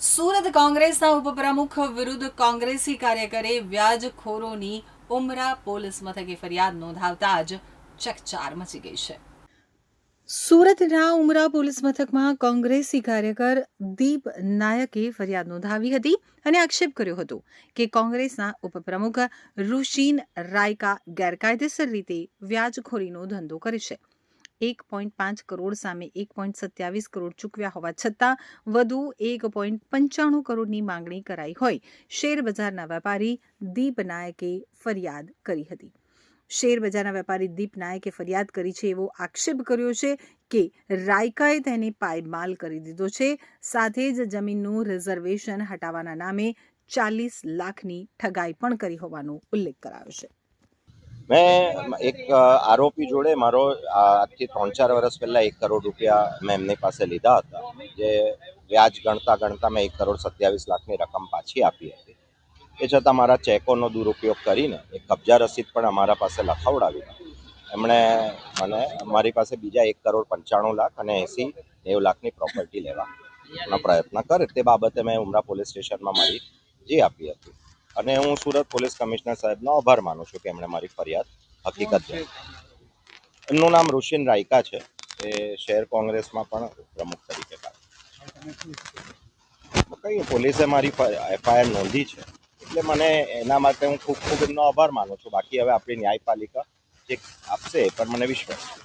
સુરત કોંગ્રેસના ઉપપ્રમુખ વિરુદ્ધ કોંગ્રેસી કાર્યકરે વ્યાજખોરોની ઉમરા પોલીસ મથકે ફરિયાદ નોંધાવતા જ ચકચાર મચી ગઈ છે. સુરતના ઉમરા પોલીસ મથકમાં કોંગ્રેસી કાર્યકર દીપ નાયકે ફરિયાદ નોંધાવી હતી અને આક્ષેપ કર્યો હતો કે કોંગ્રેસના ઉપપ્રમુખ ઋષિન રાયકા ગેરકાયદેસર રીતે વ્યાજખોરીનો ધંધો કરે છે. 1.5 કરોડ સામે 1.27 કરોડ ચૂકવ્યા હોવા છતાં વધુ 1.95 કરોડની માંગણી કરાઈ હોય શેરબજારના વેપારી દીપ નાયકે ફરિયાદ કરી હતી. શેરબજારના વેપારી દીપ નાયકે ફરિયાદ કરી છે એવો આક્ષેપ કર્યો છે કે રાયકાએ તેને પાયમાલ કરી દીધો છે. સાથે જ જમીનનું રિઝર્વેશન હટાવવાના નામે 40 લાખની ઠગાઈ પણ કરી હોવાનો ઉલ્લેખ કરાયો છે. મેં એક આરોપી જોડે મારો આજથી 3-4 વર્ષ પહેલાં 1 કરોડ રૂપિયા મેં એમની પાસે લીધા હતા, જે વ્યાજ ગણતા મેં 1,27,00,000ની રકમ પાછી આપી હતી. એ છતાં મારા ચેકોનો દુરુપયોગ કરીને એક કબજા રસીદ પણ અમારા પાસે લખાવડાવી. એમણે મને મારી પાસે બીજા 1,95,00,000 અને 80-90 લાખની પ્રોપર્ટી લેવાનો પ્રયત્ન કરે. તે બાબતે મેં ઉમરા પોલીસ સ્ટેશનમાં મારી અરજી આપી હતી અને હું સુરત પોલીસ કમિશનર સાહેબનો આભાર માનું છું કે એમણે મારી ફરિયાદ હકીકત જાણી. એમનું નામ ઋષિન રાયકા છે. એ શહેર કોંગ્રેસમાં પણ પ્રમુખ તરીકે કઈ પોલીસે મારી એફઆઈઆર નોંધી છે, એટલે મને એના માટે હું ખૂબ એમનો આભાર માનું છું. બાકી હવે આપણી ન્યાયપાલિકા જે આપશે એ પણ મને વિશ્વાસ છે.